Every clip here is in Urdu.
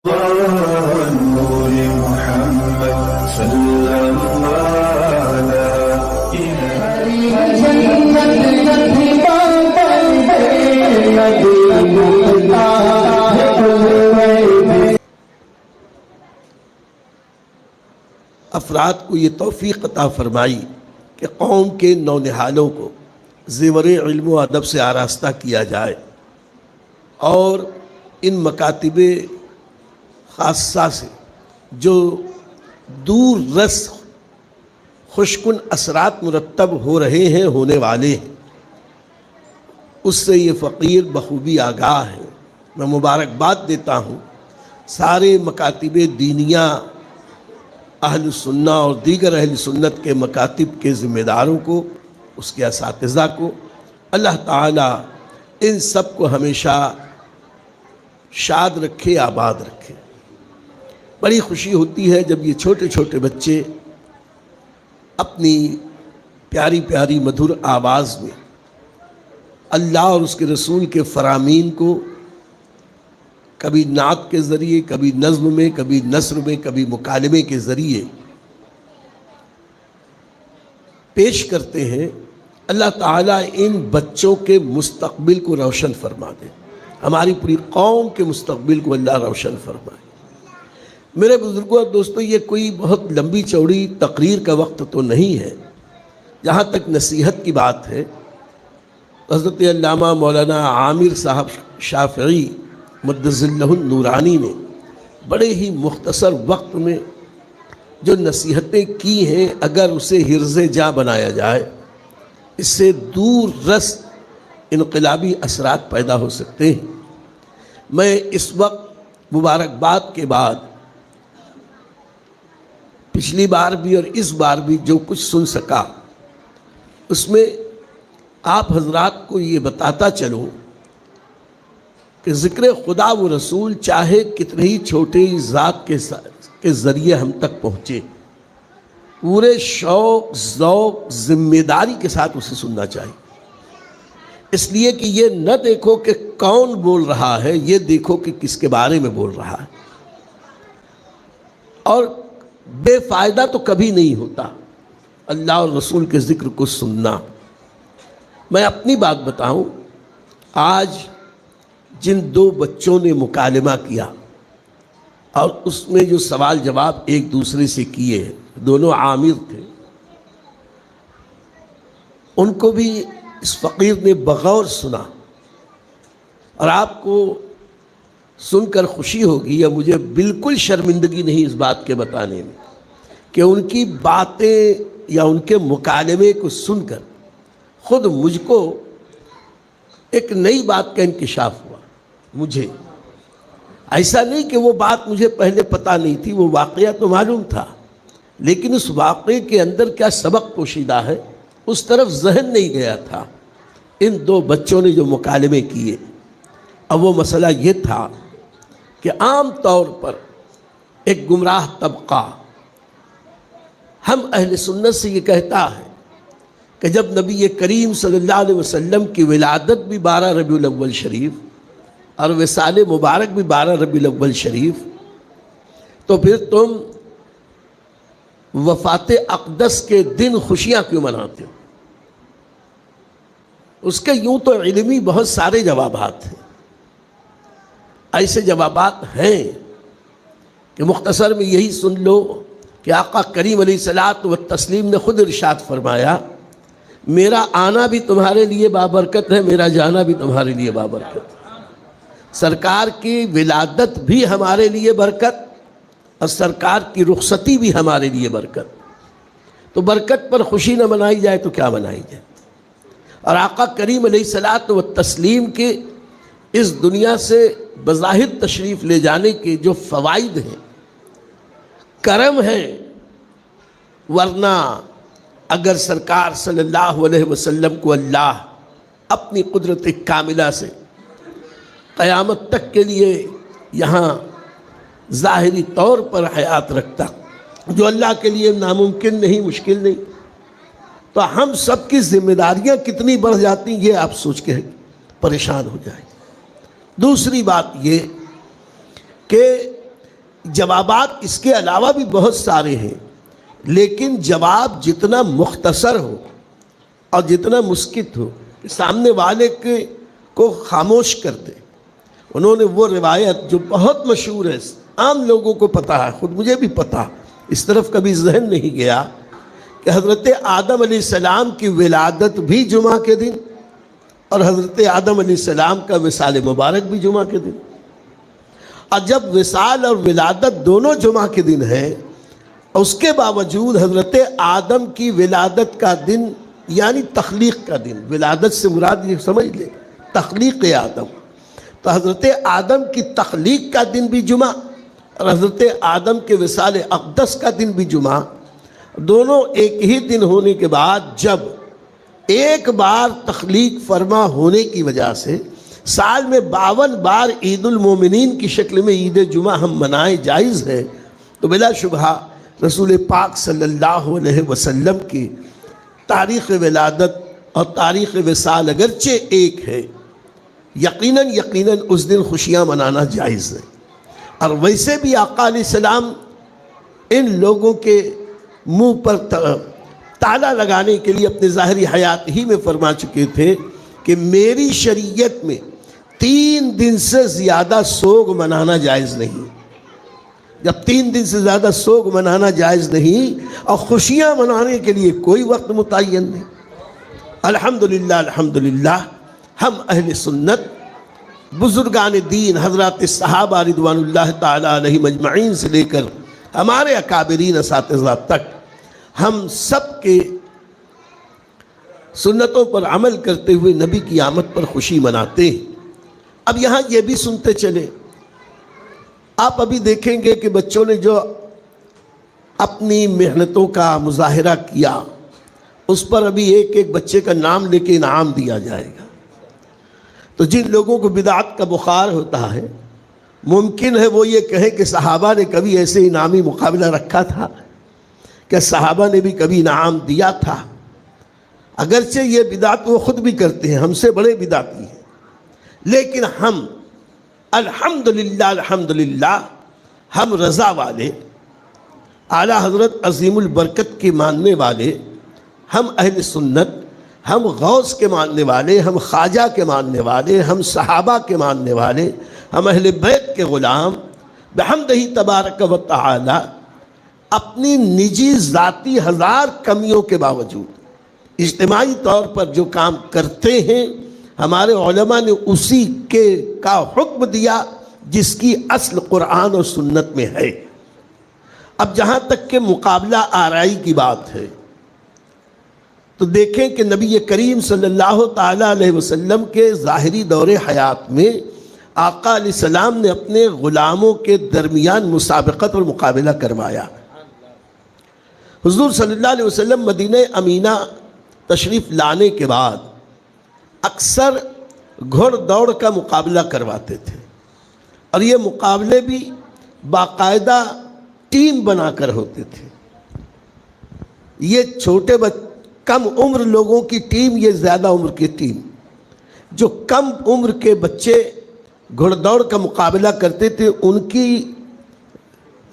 نور محمد صلی اللہ افراد کو یہ توفیق عطا فرمائی کہ قوم کے نونہالوں کو زیور علم و ادب سے آراستہ کیا جائے اور ان مکاتب خاصہ سے جو دور رس خوشکن اثرات مرتب ہو رہے ہیں، ہونے والے ہیں، اس سے یہ فقیر بخوبی آگاہ ہے۔ میں مبارکباد دیتا ہوں سارے مکاتب دینیہ اہل سنہ اور دیگر اہل سنت کے مکاتب کے ذمہ داروں کو، اس کے اساتذہ کو۔ اللہ تعالیٰ ان سب کو ہمیشہ شاد رکھے، آباد رکھے۔ بڑی خوشی ہوتی ہے جب یہ چھوٹے چھوٹے بچے اپنی پیاری پیاری مدھر آواز میں اللہ اور اس کے رسول کے فرامین کو کبھی نعت کے ذریعے، کبھی نظم میں، کبھی نثر میں، کبھی مکالمے کے ذریعے پیش کرتے ہیں۔ اللہ تعالیٰ ان بچوں کے مستقبل کو روشن فرما دے، ہماری پوری قوم کے مستقبل کو اللہ روشن فرمائے۔ میرے بزرگوں اور دوستوں، یہ کوئی بہت لمبی چوڑی تقریر کا وقت تو نہیں ہے۔ جہاں تک نصیحت کی بات ہے، حضرت علامہ مولانا عامر صاحب شافعی مدظ اللہ النورانی نے بڑے ہی مختصر وقت میں جو نصیحتیں کی ہیں، اگر اسے حرز جاں بنایا جائے، اس سے دور رس انقلابی اثرات پیدا ہو سکتے ہیں۔ میں اس وقت مبارکباد کے بعد پچھلی بار بھی اور اس بار بھی جو کچھ سن سکا، اس میں آپ حضرات کو یہ بتاتا چلوں کہ ذکر خدا و رسول چاہے کتنے ہی چھوٹے ذات کے ذریعے ہم تک پہنچے، پورے شوق ذوق ذمہ داری کے ساتھ اسے سننا چاہیے۔ اس لیے کہ یہ نہ دیکھو کہ کون بول رہا ہے، یہ دیکھو کہ کس کے بارے میں بول رہا ہے۔ اور بے فائدہ تو کبھی نہیں ہوتا اللہ اور رسول کے ذکر کو سننا۔ میں اپنی بات بتاؤں، آج جن دو بچوں نے مکالمہ کیا اور اس میں جو سوال جواب ایک دوسرے سے کیے، دونوں عامر تھے، ان کو بھی اس فقیر نے بغور سنا، اور آپ کو سن کر خوشی ہوگی یا مجھے بالکل شرمندگی نہیں اس بات کے بتانے میں کہ ان کی باتیں یا ان کے مکالمے کو سن کر خود مجھ کو ایک نئی بات کا انکشاف ہوا۔ مجھے ایسا نہیں کہ وہ بات مجھے پہلے پتہ نہیں تھی، وہ واقعہ تو معلوم تھا، لیکن اس واقعے کے اندر کیا سبق پوشیدہ ہے اس طرف ذہن نہیں گیا تھا۔ ان دو بچوں نے جو مکالمے کیے، اب وہ مسئلہ یہ تھا کہ عام طور پر ایک گمراہ طبقہ ہم اہل سنت سے یہ کہتا ہے کہ جب نبی کریم صلی اللہ علیہ وسلم کی ولادت بھی 12 ربیع الاول شریف اور وصال مبارک بھی 12 ربیع الاول شریف، تو پھر تم وفات اقدس کے دن خوشیاں کیوں مناتے ہو؟ اس کے یوں تو علمی بہت سارے جوابات ہیں، ایسے جوابات ہیں کہ مختصر میں یہی سن لو کہ آقا کریم علیہ الصلوۃ والتسلیم نے خود ارشاد فرمایا، میرا آنا بھی تمہارے لیے بابرکت ہے، میرا جانا بھی تمہارے لیے بابرکت ہے۔ سرکار کی ولادت بھی ہمارے لیے برکت اور سرکار کی رخصتی بھی ہمارے لیے برکت، تو برکت پر خوشی نہ منائی جائے تو کیا منائی جائے؟ اور آقا کریم علیہ الصلوۃ والتسلیم کے اس دنیا سے بظاہر تشریف لے جانے کے جو فوائد ہیں، کرم ہیں، ورنہ اگر سرکار صلی اللہ علیہ وسلم کو اللہ اپنی قدرت کاملہ سے قیامت تک کے لیے یہاں ظاہری طور پر حیات رکھتا، جو اللہ کے لیے ناممکن نہیں، مشکل نہیں، تو ہم سب کی ذمہ داریاں کتنی بڑھ جاتی یہ آپ سوچ کے پریشان ہو جائیں۔ دوسری بات یہ کہ جوابات اس کے علاوہ بھی بہت سارے ہیں، لیکن جواب جتنا مختصر ہو اور جتنا مسکت ہو، سامنے والے کو خاموش کر دے۔ انہوں نے وہ روایت جو بہت مشہور ہے، عام لوگوں کو پتہ ہے، خود مجھے بھی پتہ، اس طرف کبھی ذہن نہیں گیا، کہ حضرت آدم علیہ السلام کی ولادت بھی جمعہ کے دن اور حضرت آدم علیہ السلام کا وصال مبارک بھی جمعہ کے دن۔ اور جب وصال اور ولادت دونوں جمعہ کے دن ہیں، اس کے باوجود حضرت آدم کی ولادت کا دن یعنی تخلیق کا دن، ولادت سے مراد یہ سمجھ لیں تخلیق آدم، تو حضرت آدم کی تخلیق کا دن بھی جمعہ اور حضرت آدم کے وصال اقدس کا دن بھی جمعہ، دونوں ایک ہی دن ہونے کے بعد جب ایک بار تخلیق فرما ہونے کی وجہ سے سال میں 52 بار عید المومنین کی شکل میں عید جمعہ ہم منائے جائز ہے، تو بلا شبہ رسول پاک صلی اللہ علیہ وسلم کی تاریخ ولادت اور تاریخ وصال اگرچہ ایک ہے، یقیناً اس دن خوشیاں منانا جائز ہے۔ اور ویسے بھی آقا علیہ السلام ان لوگوں کے منہ پر تالا لگانے کے لیے اپنے ظاہری حیات ہی میں فرما چکے تھے کہ میری شریعت میں 3 دن سے زیادہ سوگ منانا جائز نہیں۔ جب 3 دن سے زیادہ سوگ منانا جائز نہیں اور خوشیاں منانے کے لیے کوئی وقت متعین نہیں، الحمدللہ ہم اہل سنت بزرگان دین حضرات صحابہ رضوان اللہ تعالی علیہم اجمعین سے لے کر ہمارے اکابرین اساتذہ تک ہم سب کے سنتوں پر عمل کرتے ہوئے نبی کی آمد پر خوشی مناتے ہیں۔ اب یہاں یہ بھی سنتے چلے، آپ ابھی دیکھیں گے کہ بچوں نے جو اپنی محنتوں کا مظاہرہ کیا اس پر ابھی ایک ایک بچے کا نام لے کے انعام دیا جائے گا۔ تو جن لوگوں کو بدعت کا بخار ہوتا ہے، ممکن ہے وہ یہ کہیں کہ صحابہ نے کبھی ایسے انعامی مقابلہ رکھا تھا، کہ صحابہ نے بھی کبھی انعام دیا تھا۔ اگرچہ یہ بدعت وہ خود بھی کرتے ہیں، ہم سے بڑے بدعتی ہیں، لیکن ہم الحمدللہ ہم رضا والے، اعلیٰ حضرت عظیم البرکت کے ماننے والے، ہم اہل سنت، ہم غوث کے ماننے والے، ہم خواجہ کے ماننے والے، ہم صحابہ کے ماننے والے، ہم اہل بیت کے غلام بحمدہ تبارک و تعالی اپنی نجی ذاتی 1000 کمیوں کے باوجود اجتماعی طور پر جو کام کرتے ہیں، ہمارے علماء نے اسی کا حکم دیا جس کی اصل قرآن اور سنت میں ہے۔ اب جہاں تک کہ مقابلہ آرائی کی بات ہے، تو دیکھیں کہ نبی کریم صلی اللہ تعالیٰ علیہ وسلم کے ظاہری دور حیات میں آقا علیہ السلام نے اپنے غلاموں کے درمیان مسابقت اور مقابلہ کروایا۔ حضور صلی اللہ علیہ وسلم مدینہ امینہ تشریف لانے کے بعد اکثر گھڑ دوڑ کا مقابلہ کرواتے تھے، اور یہ مقابلے بھی باقاعدہ ٹیم بنا کر ہوتے تھے۔ یہ چھوٹے کم عمر لوگوں کی ٹیم، یہ زیادہ عمر کی ٹیم، جو کم عمر کے بچے گھڑ دوڑ کا مقابلہ کرتے تھے ان کی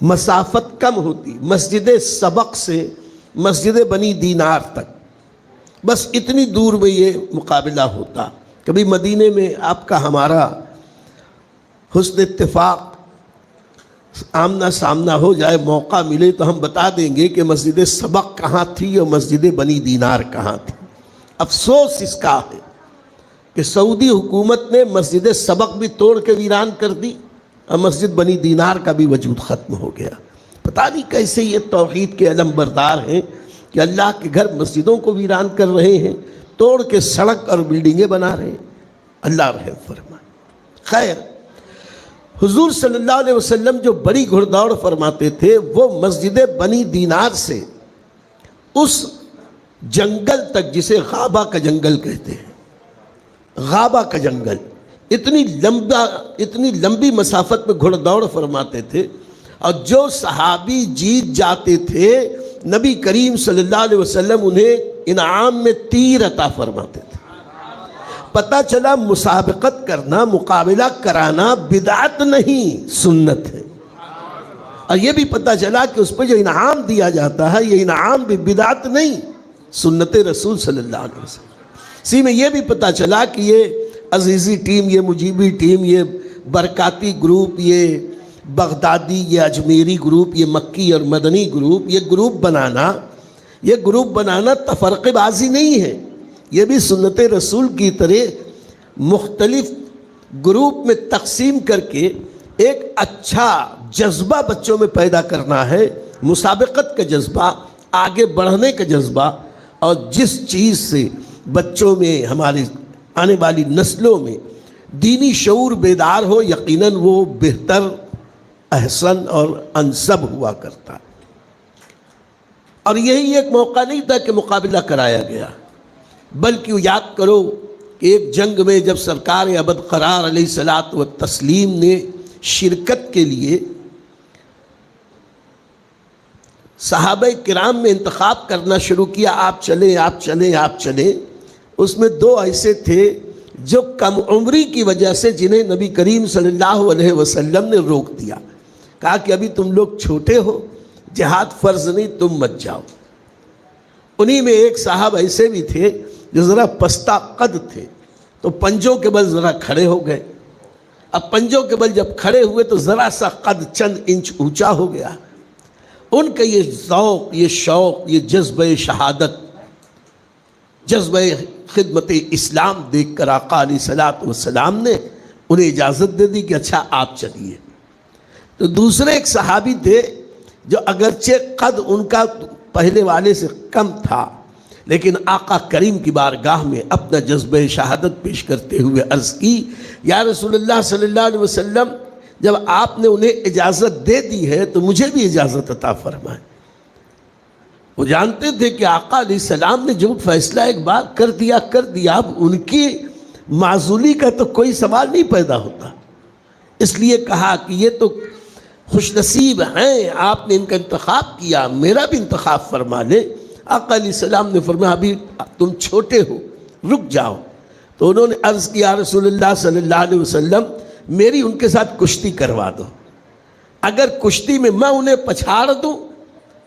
مسافت کم ہوتی، مسجد سبق سے مسجد بنی دینار تک، بس اتنی دور میں یہ مقابلہ ہوتا۔ کبھی مدینے میں آپ کا ہمارا حسن اتفاق آمنا سامنا ہو جائے، موقع ملے تو ہم بتا دیں گے کہ مسجد سبق کہاں تھی اور مسجد بنی دینار کہاں تھی۔ افسوس اس کا ہے کہ سعودی حکومت نے مسجد سبق بھی توڑ کے ویران کر دی اور مسجد بنی دینار کا بھی وجود ختم ہو گیا۔ پتہ نہیں کیسے یہ توحید کے علم بردار ہیں کہ اللہ کے گھر مسجدوں کو ویران کر رہے ہیں، توڑ کے سڑک اور بلڈنگیں بنا رہے ہیں۔ اللہ رحم فرمائے۔ خیر، حضور صلی اللہ علیہ وسلم جو بڑی گھڑ دوڑ فرماتے تھے، وہ مسجد بنی دینار سے اس جنگل تک جسے غابہ کا جنگل کہتے ہیں، غابہ کا جنگل، اتنی لمبی مسافت میں گھڑ دوڑ فرماتے تھے، اور جو صحابی جیت جاتے تھے نبی کریم صلی اللہ علیہ وسلم انہیں انعام میں تیر عطا فرماتے تھے۔ پتہ چلا مسابقت کرنا، مقابلہ کرانا بدعت نہیں، سنت ہے۔ اور یہ بھی پتہ چلا کہ اس پہ جو انعام دیا جاتا ہے یہ انعام بھی بدعت نہیں، سنت رسول صلی اللہ علیہ وسلم۔ اسی میں یہ بھی پتہ چلا کہ یہ عزیزی ٹیم، یہ مجیبی ٹیم، یہ برکاتی گروپ، یہ بغدادی، یہ اجمیری گروپ، یہ مکی اور مدنی گروپ، یہ گروپ بنانا تفرقہ بازی نہیں ہے، یہ بھی سنت رسول کی طرح مختلف گروپ میں تقسیم کر کے ایک اچھا جذبہ بچوں میں پیدا کرنا ہے، مسابقت کا جذبہ، آگے بڑھنے کا جذبہ، اور جس چیز سے بچوں میں، ہماری آنے والی نسلوں میں دینی شعور بیدار ہو، یقیناً وہ بہتر، احسن اور انسب ہوا کرتا۔ اور یہی ایک موقع نہیں تھا کہ مقابلہ کرایا گیا، بلکہ یاد کرو کہ ایک جنگ میں جب سرکار ابد قرار علیہ الصلوۃ والتسلیم نے شرکت کے لیے صحابہ کرام میں انتخاب کرنا شروع کیا، آپ چلیں آپ چلیں آپ چلیں، اس میں دو ایسے تھے جو کم عمری کی وجہ سے جنہیں نبی کریم صلی اللہ علیہ وسلم نے روک دیا، کہا کہ ابھی تم لوگ چھوٹے ہو، جہاد فرض نہیں، تم مت جاؤ۔ انہی میں ایک صاحب ایسے بھی تھے جو ذرا پستہ قد تھے، تو پنجوں کے بل ذرا کھڑے ہو گئے۔ اب پنجوں کے بل جب کھڑے ہوئے تو ذرا سا قد چند انچ اونچا ہو گیا۔ ان کا یہ ذوق، یہ شوق، یہ جذبہ شہادت، جذبہ خدمت اسلام دیکھ کر آقا علیہ الصلوۃ والسلام نے انہیں اجازت دے دی کہ اچھا آپ چلیے۔ تو دوسرے ایک صحابی تھے جو اگرچہ قد ان کا پہلے والے سے کم تھا، لیکن آقا کریم کی بارگاہ میں اپنا جذبہ شہادت پیش کرتے ہوئے عرض کی، یا رسول اللہ صلی اللہ علیہ وسلم، جب آپ نے انہیں اجازت دے دی ہے تو مجھے بھی اجازت عطا فرمائیں۔ وہ جانتے تھے کہ آقا علیہ السلام نے جو فیصلہ ایک بار کر دیا، اب ان کی معزولی کا تو کوئی سوال نہیں پیدا ہوتا۔ اس لیے کہا کہ یہ تو خوش نصیب ہیں، آپ نے ان کا انتخاب کیا، میرا بھی انتخاب فرما لے۔ آقا علیہ السلام نے فرمایا ابھی تم چھوٹے ہو، رک جاؤ۔ تو انہوں نے عرض کیا رسول اللہ صلی اللہ علیہ وسلم، میری ان کے ساتھ کشتی کروا دو، اگر کشتی میں میں انہیں پچھاڑ دوں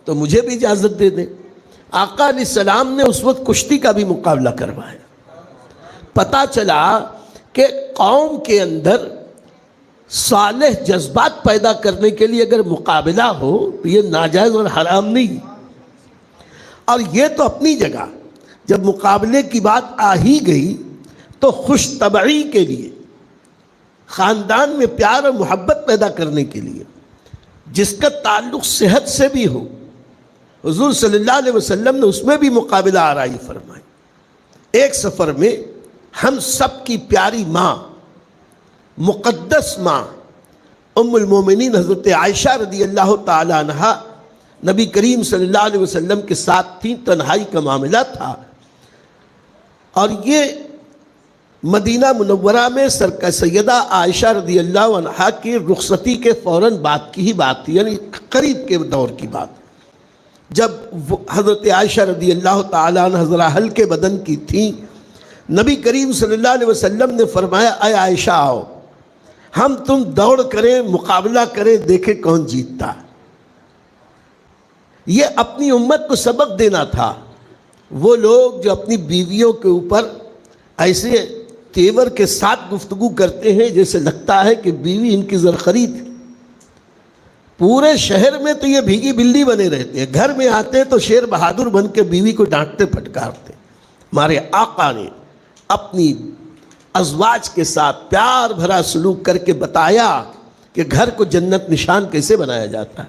تو مجھے بھی اجازت دے دیں۔ آقا علیہ السلام نے اس وقت کشتی کا بھی مقابلہ کروایا۔ پتہ چلا کہ قوم کے اندر صالح جذبات پیدا کرنے کے لیے اگر مقابلہ ہو تو یہ ناجائز اور حرام نہیں۔ اور یہ تو اپنی جگہ، جب مقابلے کی بات آ ہی گئی تو خوش طبعی کے لیے، خاندان میں پیار اور محبت پیدا کرنے کے لیے، جس کا تعلق صحت سے بھی ہو، حضور صلی اللہ علیہ وسلم نے اس میں بھی مقابلہ آرائی فرمائی۔ ایک سفر میں ہم سب کی پیاری ماں، مقدس ماں، ام المومنین حضرت عائشہ رضی اللہ تعالی عنہا نبی کریم صلی اللہ علیہ وسلم کے ساتھ تھیں، تنہائی کا معاملہ تھا، اور یہ مدینہ منورہ میں سیدہ عائشہ رضی اللہ عنہا کی رخصتی کے فوراً بعد کی ہی بات تھی، یعنی قریب کے دور کی بات، جب حضرت عائشہ رضی اللہ تعالیٰ عنہ ذرا ہلکے بدن کی تھیں۔ نبی کریم صلی اللہ علیہ وسلم نے فرمایا اے عائشہ آؤ، ہم تم دوڑ کریں، مقابلہ کریں، دیکھیں کون جیتتا۔ یہ اپنی امت کو سبق دینا تھا۔ وہ لوگ جو اپنی بیویوں کے اوپر ایسے تیور کے ساتھ گفتگو کرتے ہیں جیسے لگتا ہے کہ بیوی ان کی زرخری تھی، پورے شہر میں تو یہ بھیگی بلی بنے رہتے ہیں، گھر میں آتے تو شیر بہادر بن کے بیوی کو ڈانٹتے پھٹکارتے۔ ہمارے آقا نے اپنی ازواج کے ساتھ پیار بھرا سلوک کر کے بتایا کہ گھر کو جنت نشان کیسے بنایا جاتا ہے۔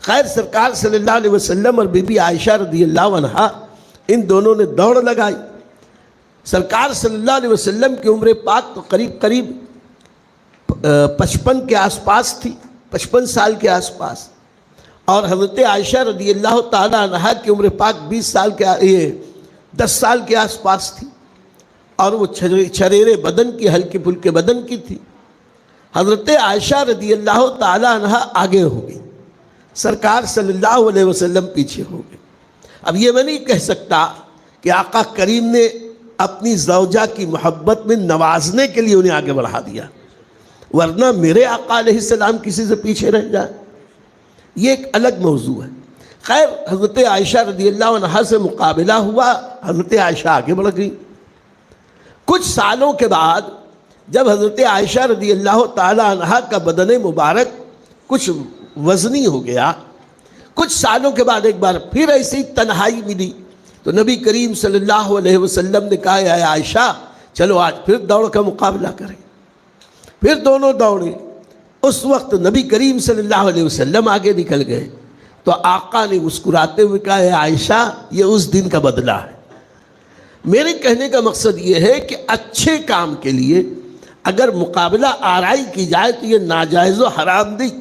خیر سرکار صلی اللہ علیہ وسلم اور بی بی عائشہ رضی اللہ عنہا ان دونوں نے دوڑ لگائی۔ سرکار صلی اللہ علیہ وسلم کی عمر پاک تو قریب 55 کے آس پاس تھی، 55 سال کے آس پاس، اور حضرت عائشہ رضی اللہ تعالی عنہا کی عمر پاک 10 سال کے آس پاس تھی، اور وہ چھریرے بدن کی، ہلکے پھلکے بدن کی تھی۔ حضرت عائشہ رضی اللہ تعالی عنہا آگے ہو گئی، سرکار صلی اللہ علیہ وسلم پیچھے ہو گئے۔ اب یہ میں نہیں کہہ سکتا کہ آقا کریم نے اپنی زوجہ کی محبت میں نوازنے کے لیے انہیں آگے بڑھا دیا، ورنہ میرے آقا علیہ السلام کسی سے پیچھے رہ جائے؟ یہ ایک الگ موضوع ہے۔ خیر، حضرت عائشہ رضی اللہ عنہا سے مقابلہ ہوا، حضرت عائشہ آگے بڑھ گئی۔ کچھ سالوں کے بعد جب حضرت عائشہ رضی اللہ تعالی عنہا کا بدن مبارک کچھ وزنی ہو گیا، کچھ سالوں کے بعد ایک بار پھر ایسی تنہائی ملی، تو نبی کریم صلی اللہ علیہ وسلم نے کہا اے عائشہ چلو آج پھر دوڑ کا مقابلہ کریں۔ پھر دونوں دوڑے۔ اس وقت نبی کریم صلی اللہ علیہ وسلم آگے نکل گئے تو آقا نے مسکراتے ہوئے کہا اے عائشہ یہ اس دن کا بدلہ ہے۔ میرے کہنے کا مقصد یہ ہے کہ اچھے کام کے لیے اگر مقابلہ آرائی کی جائے تو یہ ناجائز و حرام نہیں،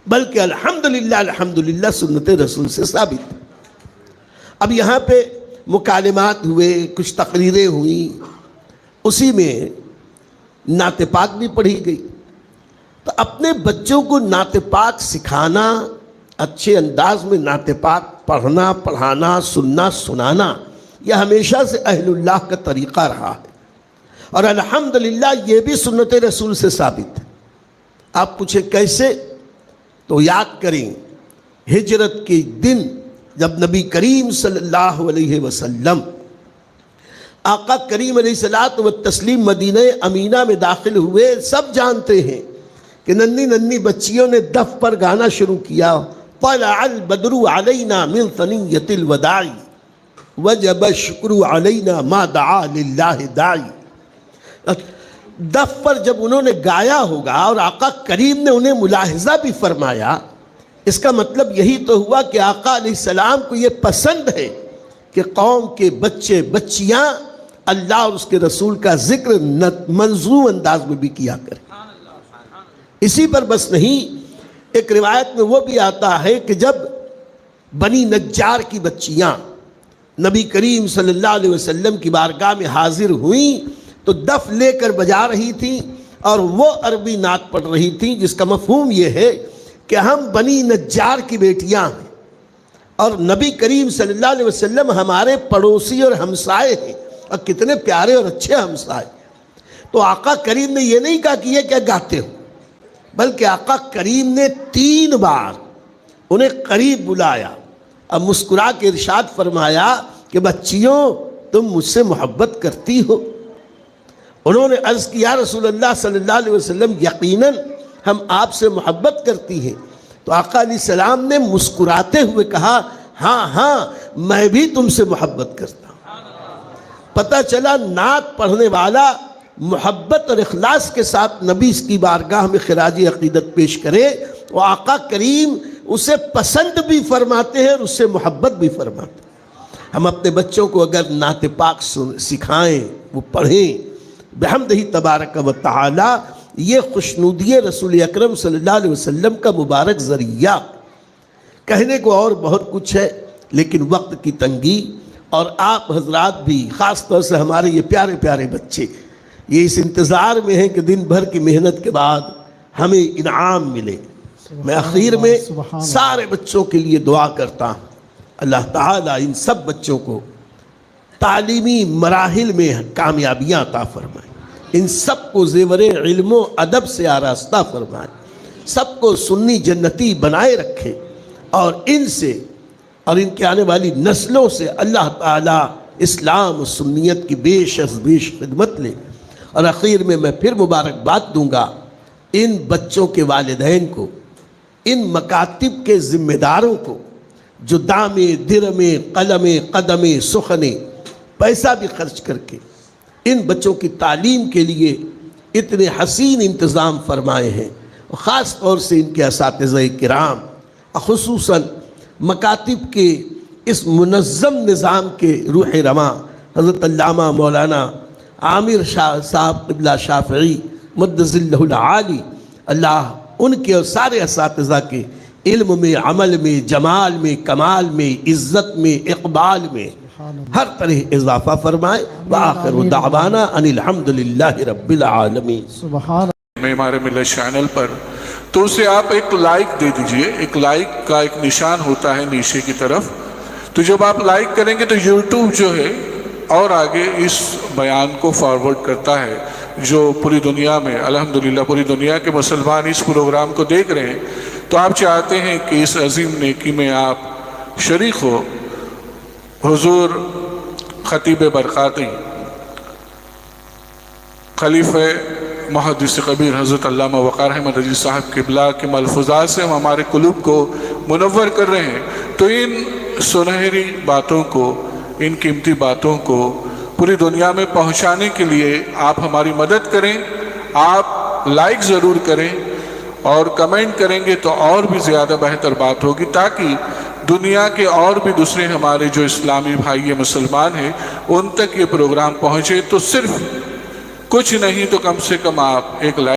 بلکہ الحمدللہ سنت رسول سے ثابت ہے۔ اب یہاں پہ مکالمات ہوئے، کچھ تقریریں ہوئیں، اسی میں نعت پاک بھی پڑھی گئی۔ تو اپنے بچوں کو نعت پاک سکھانا، اچھے انداز میں نعت پاک پڑھنا، پڑھانا، سننا، سنانا، یہ ہمیشہ سے اہل اللہ کا طریقہ رہا ہے، اور الحمدللہ یہ بھی سنت رسول سے ثابت ہے۔ آپ پوچھیں کیسے؟ تو یاد کریں ہجرت کے دن جب نبی کریم صلی اللہ علیہ وسلم آقا کریم علیہ الصلوۃ والتسلیم مدینہ امینہ میں داخل ہوئے، سب جانتے ہیں کہ ننھی ننھی بچیوں نے دف پر گانا شروع کیا، طلع البدر علینا من ثنیۃ الوداع وجب الشکر علینا ما دعا للہ داعی۔ دف پر جب انہوں نے گایا ہوگا اور آقا کریم نے انہیں ملاحظہ بھی فرمایا، اس کا مطلب یہی تو ہوا کہ آقا علیہ السلام کو یہ پسند ہے کہ قوم کے بچے بچیاں اللہ اور اس کے رسول کا ذکر منظوم انداز میں بھی کیا کریں۔ اسی پر بس نہیں، ایک روایت میں وہ بھی آتا ہے کہ جب بنی نجار کی بچیاں نبی کریم صلی اللہ علیہ وسلم کی بارگاہ میں حاضر ہوئیں تو دف لے کر بجا رہی تھیں اور وہ عربی نعت پڑھ رہی تھیں، جس کا مفہوم یہ ہے کہ ہم بنی نجار کی بیٹیاں ہیں اور نبی کریم صلی اللہ علیہ وسلم ہمارے پڑوسی اور ہمسائے ہیں، اور کتنے پیارے اور اچھے ہمسائے۔ تو آقا کریم نے یہ نہیں کہا کہ یہ کیا گاتے ہو، بلکہ آقا کریم نے 3 بار انہیں قریب بلایا اور مسکرا کے ارشاد فرمایا کہ بچیوں تم مجھ سے محبت کرتی ہو؟ انہوں نے عرض کیا رسول اللہ صلی اللہ علیہ وسلم یقیناً ہم آپ سے محبت کرتی ہیں۔ تو آقا علیہ السلام نے مسکراتے ہوئے کہا ہاں ہاں میں بھی تم سے محبت کرتا ہوں۔ پتہ چلا نعت پڑھنے والا محبت اور اخلاص کے ساتھ نبی اس کی بارگاہ میں خراج عقیدت پیش کرے، وہ آقا کریم اسے پسند بھی فرماتے ہیں اور اس سے محبت بھی فرماتے ہیں۔ ہم اپنے بچوں کو اگر نعت پاک سکھائیں، وہ پڑھیں، بحمدہ تبارک و تعالی، یہ خوشنودی رسول اکرم صلی اللہ علیہ وسلم کا مبارک ذریعہ۔ کہنے کو اور بہت کچھ ہے لیکن وقت کی تنگی، اور آپ حضرات بھی خاص طور سے ہمارے یہ پیارے پیارے بچے یہ اس انتظار میں ہیں کہ دن بھر کی محنت کے بعد ہمیں انعام ملے۔ میں آخر میں سارے بچوں کے لیے دعا کرتا ہوں، اللہ تعالیٰ ان سب بچوں کو تعلیمی مراحل میں کامیابیاں عطا فرمائے، ان سب کو زیور علم و ادب سے آراستہ فرمائے، سب کو سنی جنتی بنائے رکھے، اور ان سے اور ان کے آنے والی نسلوں سے اللہ تعالیٰ اسلام و سنیت کی بیش از بیش خدمت لے۔ اور آخر میں پھر مبارکباد دوں گا ان بچوں کے والدین کو، ان مکاتب کے ذمہ داروں کو جو دامے درمے قلمے قدمے سخنے پیسہ بھی خرچ کر کے ان بچوں کی تعلیم کے لیے اتنے حسین انتظام فرمائے ہیں، خاص طور سے ان کے اساتذہ کرام، خصوصاً مکاتب کے اس منظم نظام کے روح رواں حضرت علامہ مولانا عامر شاہ صاحب قبلہ شافعی مدظ اللہ العالی، اللہ ان کے اور سارے اساتذہ کے علم میں، عمل میں، جمال میں، کمال میں، عزت میں، اقبال میں ہر طرح اضافہ فرمائے۔ وآخر دعوانا ان الحمدللہ رب العالمین۔ سبحان ہمارے ملت چینل پر تو اسے آپ ایک لائک دے دیجئے، ایک لائک کا ایک نشان ہوتا ہے نیچے کی طرف، تو جب آپ لائک کریں گے تو یوٹیوب جو ہے اور آگے اس بیان کو فارورڈ کرتا ہے، جو پوری دنیا میں الحمدللہ پوری دنیا کے مسلمان اس پروگرام کو دیکھ رہے ہیں، تو آپ چاہتے ہیں کہ اس عظیم نیکی میں آپ شریک ہو، حضور خطیب برقاتی خلیفہ محدث کبیر حضرت علامہ وقار احمد رضوی صاحب قبلہ کے ملفوظات سے ہم ہمارے قلوب کو منور کر رہے ہیں، تو ان سنہری باتوں کو، ان قیمتی باتوں کو پوری دنیا میں پہنچانے کے لیے آپ ہماری مدد کریں۔ آپ لائک ضرور کریں اور کمنٹ کریں گے تو اور بھی زیادہ بہتر بات ہوگی، تاکہ دنیا کے اور بھی دوسرے ہمارے جو اسلامی بھائی مسلمان ہیں ان تک یہ پروگرام پہنچے۔ تو صرف کچھ نہیں تو کم سے کم آپ ایک لائک